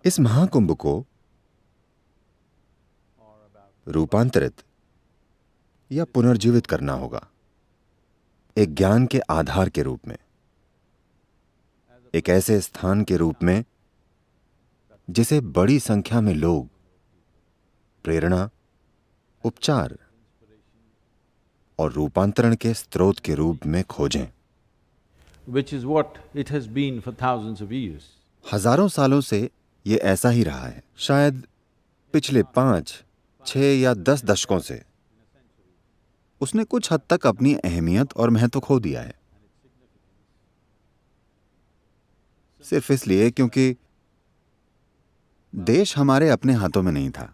इस महाकुंभ को रूपांतरित या पुनर्जीवित करना होगा, एक ज्ञान के आधार के रूप में, एक ऐसे स्थान के रूप में जिसे बड़ी संख्या में लोग प्रेरणा, उपचार और रूपांतरण के स्रोत के रूप में खोजें। which is what it has been for thousands of years. हजारों सालों से ये ऐसा ही रहा है। शायद पिछले 5, 6 या 10 दशकों से उसने कुछ हद तक अपनी अहमियत और महत्व खो दिया है, सिर्फ इसलिए क्योंकि देश हमारे अपने हाथों में नहीं था।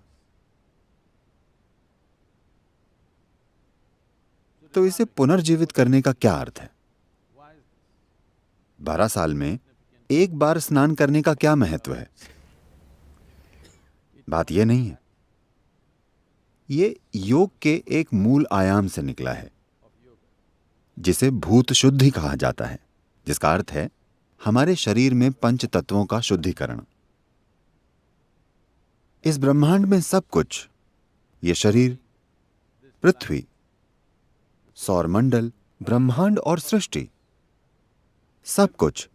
तो इसे पुनर्जीवित करने का क्या अर्थ है? 12 साल में एक बार स्नान करने का क्या महत्व है? बात यह नहीं है। ये योग के एक मूल आयाम से निकला है जिसे भूत शुद्धि कहा जाता है, जिसका अर्थ है हमारे शरीर में पंच तत्वों का शुद्धिकरण। इस ब्रह्मांड में सब कुछ, ये शरीर, पृथ्वी, सौरमंडल, ब्रह्मांड और सृष्टि, सब कुछ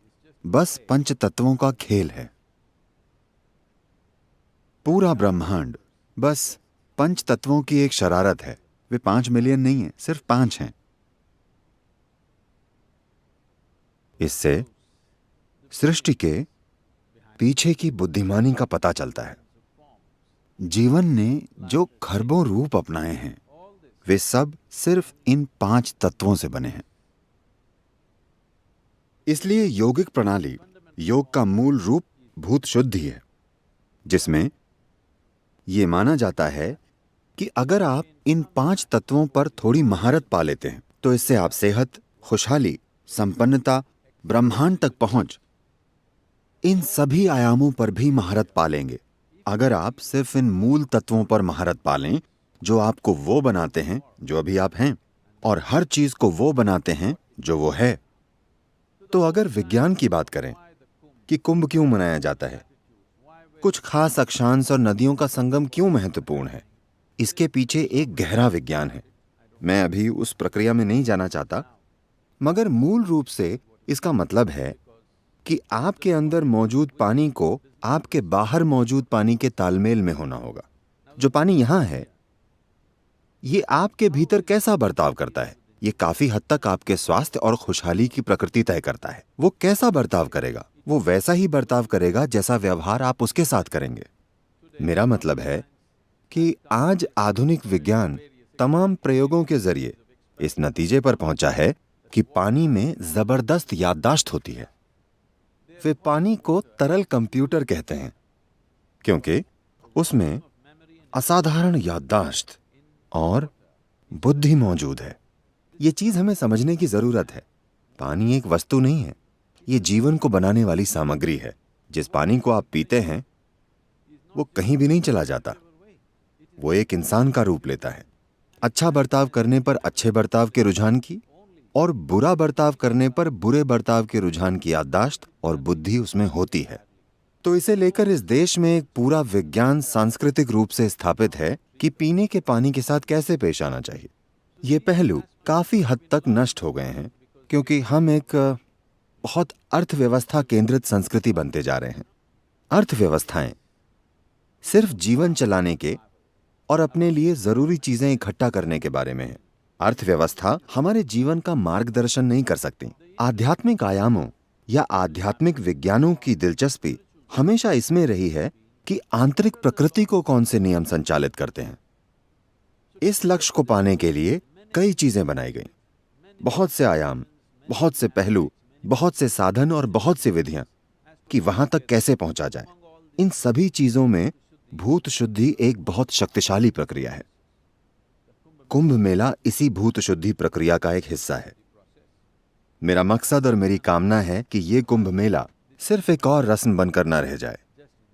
बस पंच तत्वों का खेल है। पूरा ब्रह्मांड बस पंच तत्वों की एक शरारत है। वे 5 मिलियन नहीं है, सिर्फ 5 हैं। इससे सृष्टि के पीछे की बुद्धिमानी का पता चलता है। जीवन ने जो खरबों रूप अपनाए हैं, वे सब सिर्फ इन 5 तत्वों से बने हैं। इसलिए यौगिक प्रणाली, योग का मूल रूप भूत शुद्धि है, जिसमें यह माना जाता है कि अगर आप इन 5 तत्वों पर थोड़ी महारत पा लेते हैं तो इससे आप सेहत, खुशहाली, संपन्नता, ब्रह्मांड तक पहुंच, इन सभी आयामों पर भी महारत पा लेंगे। अगर आप सिर्फ इन मूल तत्वों पर महारत पा लें जो आपको वो बनाते हैं जो अभी आप हैं, और हर चीज को वो बनाते हैं जो वो है। तो अगर विज्ञान की बात करें कि कुंभ क्यों मनाया जाता है, कुछ खास अक्षांश और नदियों का संगम क्यों महत्वपूर्ण है, इसके पीछे एक गहरा विज्ञान है। मैं अभी उस प्रक्रिया में नहीं जाना चाहता, मगर मूल रूप से इसका मतलब है कि आपके अंदर मौजूद पानी को आपके बाहर मौजूद पानी के तालमेल में होना होगा। जो पानी यहां है, ये आपके भीतर कैसा बर्ताव करता है, ये काफी हद तक आपके स्वास्थ्य और खुशहाली की प्रकृति तय करता है। वो कैसा बर्ताव करेगा, वो वैसा ही बर्ताव करेगा जैसा व्यवहार आप उसके साथ करेंगे। मेरा मतलब है कि आज आधुनिक विज्ञान तमाम प्रयोगों के जरिए इस नतीजे पर पहुंचा है कि पानी में जबरदस्त याददाश्त होती है। वे पानी को तरल कंप्यूटर कहते हैं क्योंकि उसमें असाधारण याददाश्त और बुद्धि मौजूद है। ये चीज हमें समझने की जरूरत है। पानी एक वस्तु नहीं है, ये जीवन को बनाने वाली सामग्री है। जिस पानी को आप पीते हैं वो कहीं भी नहीं चला जाता, वो एक इंसान का रूप लेता है। अच्छा बर्ताव करने पर अच्छे बर्ताव के रुझान की, और बुरा बर्ताव करने पर बुरे बर्ताव के रुझान की याददाश्त और बुद्धि उसमें होती है। तो इसे लेकर इस देश में एक पूरा विज्ञान सांस्कृतिक रूप से स्थापित है कि पीने के पानी के साथ कैसे पेश आना चाहिए। ये पहलू काफी हद तक नष्ट हो गए हैं क्योंकि हम एक बहुत अर्थव्यवस्था केंद्रित संस्कृति बनते जा रहे हैं। अर्थव्यवस्थाएं सिर्फ जीवन चलाने के और अपने लिए जरूरी चीजें इकट्ठा करने के बारे में है। अर्थव्यवस्था हमारे जीवन का मार्गदर्शन नहीं कर सकती। आध्यात्मिक आयामों या आध्यात्मिक विज्ञानों की दिलचस्पी हमेशा इसमें रही है कि आंतरिक प्रकृति को कौन से नियम संचालित करते हैं। इस लक्ष्य को पाने के लिए कई चीजें बनाई गई, बहुत से आयाम, बहुत से पहलू, बहुत से साधन और बहुत सी विधियां कि वहां तक कैसे पहुंचा जाए। इन सभी चीजों में भूत शुद्धि एक बहुत शक्तिशाली प्रक्रिया है। कुंभ मेला इसी भूत शुद्धि प्रक्रिया का एक हिस्सा है। मेरा मकसद और मेरी कामना है कि यह कुंभ मेला सिर्फ एक और रस्म बनकर न रह जाए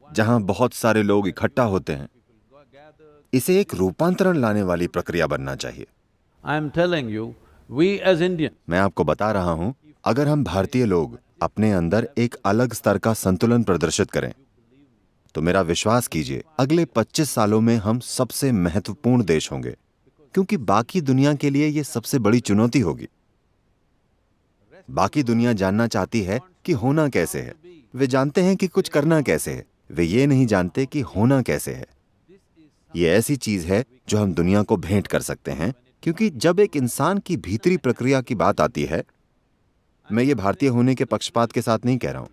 जहां बहुत सारे लोग इकट्ठा होते हैं। इसे एक रूपांतरण लाने वाली प्रक्रिया बनना चाहिए। मैं आपको बता रहा हूं, अगर हम भारतीय लोग अपने अंदर एक अलग स्तर का संतुलन प्रदर्शित करें तो मेरा विश्वास कीजिए अगले 25 सालों में हम सबसे महत्वपूर्ण देश होंगे, क्योंकि बाकी दुनिया के लिए यह सबसे बड़ी चुनौती होगी। बाकी दुनिया जानना चाहती है कि होना कैसे है। वे जानते हैं कि कुछ करना कैसे है, वे ये नहीं जानते कि होना कैसे है। ये ऐसी चीज है जो हम दुनिया को भेंट कर सकते हैं, क्योंकि जब एक इंसान की भीतरी प्रक्रिया की बात आती है, मैं ये भारतीय होने के पक्षपात के साथ नहीं कह रहा हूं,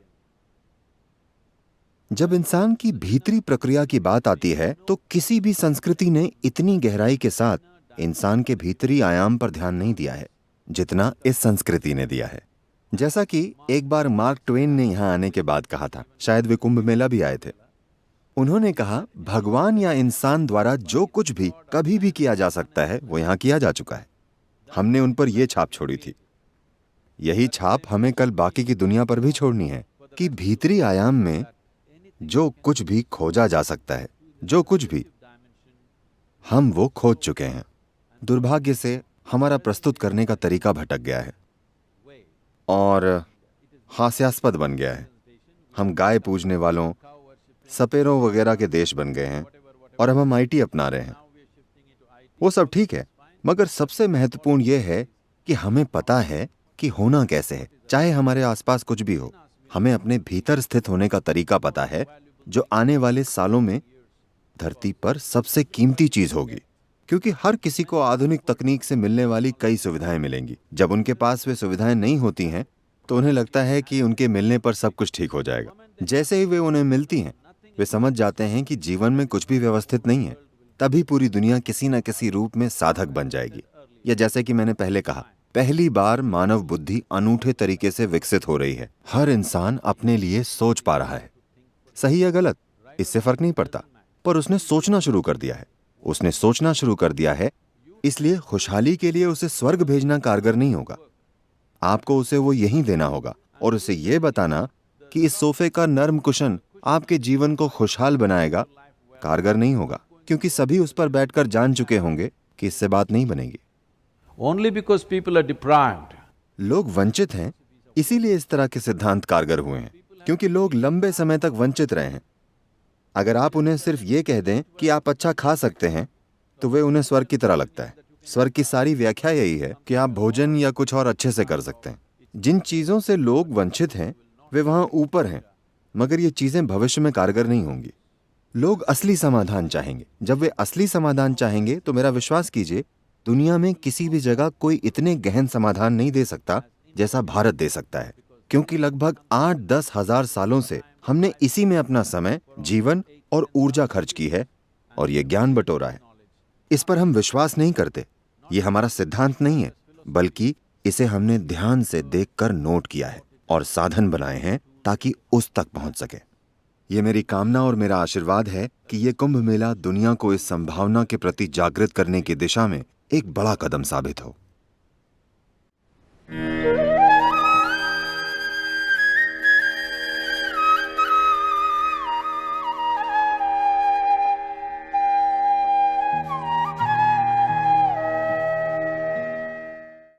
जब इंसान की भीतरी प्रक्रिया की बात आती है तो किसी भी संस्कृति ने इतनी गहराई के साथ इंसान के भीतरी आयाम पर ध्यान नहीं दिया है जितना इस संस्कृति ने दिया है। जैसा कि एक बार मार्क ट्वेन ने यहां आने के बाद कहा था, शायद वे कुंभ मेला भी आए थे। उन्होंने कहा, भगवान या इंसान द्वारा जो कुछ भी कभी भी किया जा सकता है वो यहां किया जा चुका है। हमने उन पर यह छाप छोड़ी थी। यही छाप हमें कल बाकी की दुनिया पर भी छोड़नी है कि भीतरी आयाम में जो कुछ भी खोजा जा सकता है, जो कुछ भी, हम वो खोज चुके हैं। दुर्भाग्य से हमारा प्रस्तुत करने का तरीका भटक गया है और हास्यास्पद बन गया है। हम गाय पूजने वालों, सपेरों वगैरह के देश बन गए हैं और अब हम आईटी अपना रहे हैं। वो सब ठीक है, मगर सबसे महत्वपूर्ण यह है कि हमें पता है कि होना कैसे है। चाहे हमारे आसपास कुछ भी हो, हमें अपने भीतर स्थित होने का तरीका पता है, जो आने वाले सालों में धरती पर सबसे कीमती चीज होगी, क्योंकि हर किसी को आधुनिक तकनीक से मिलने वाली कई सुविधाएं मिलेंगी। जब उनके पास वे सुविधाएं नहीं होती हैं तो उन्हें लगता है कि उनके मिलने पर सब कुछ ठीक हो जाएगा। जैसे ही वे उन्हें मिलती हैं, वे समझ जाते हैं कि जीवन में कुछ भी व्यवस्थित नहीं है। तभी पूरी दुनिया किसी न किसी रूप में साधक बन जाएगी। या जैसे कि मैंने पहले कहा, पहली बार मानव बुद्धि अनूठे तरीके से विकसित हो रही है। हर इंसान अपने लिए सोच पा रहा है, सही या गलत इससे फर्क नहीं पड़ता, पर उसने सोचना शुरू कर दिया है। उसने सोचना शुरू कर दिया है, इसलिए खुशहाली के लिए उसे स्वर्ग भेजना कारगर नहीं होगा। आपको उसे वो यहीं देना होगा और उसे ये बताना कि इस सोफे का नर्म कुशन आपके जीवन को खुशहाल बनाएगा, कारगर नहीं होगा, क्योंकि सभी उस पर बैठकर जान चुके होंगे कि इससे बात नहीं बनेगी। Only because people are deprived. लोग वंचित हैं, इसीलिए इस तरह के सिद्धांत कारगर हुए हैं, क्योंकि लोग लंबे समय तक वंचित रहे हैं। अगर आप उन्हें सिर्फ ये कह दें कि आप अच्छा खा सकते हैं, तो वे उन्हें स्वर्ग की तरह लगता है। स्वर्ग की सारी व्याख्या यही है कि आप भोजन या कुछ और अच्छे से कर सकते हैं। जिन चीजों से लोग वंचित हैं, वे वहां ऊपर हैं, मगर ये चीजें भविष्य में कारगर नहीं होंगी। लोग असली समाधान चाहेंगे। जब वे असली समाधान चाहेंगे तो मेरा विश्वास कीजिए, दुनिया में किसी भी जगह कोई इतने गहन समाधान नहीं दे सकता जैसा भारत दे सकता है, क्योंकि लगभग 8-10 हजार सालों से हमने इसी में अपना समय, जीवन और ऊर्जा खर्च की है और ये ज्ञान बटोरा है। इस पर हम विश्वास नहीं करते। ये हमारा सिद्धांत नहीं है, बल्कि इसे हमने ध्यान से देखकर नोट किया है और साधन बनाए हैं ताकि उस तक पहुंच सके। ये मेरी कामना और मेरा आशीर्वाद है कि ये कुंभ मेला दुनिया को इस संभावना के प्रति जागृत करने की दिशा में एक बड़ा कदम साबित हो।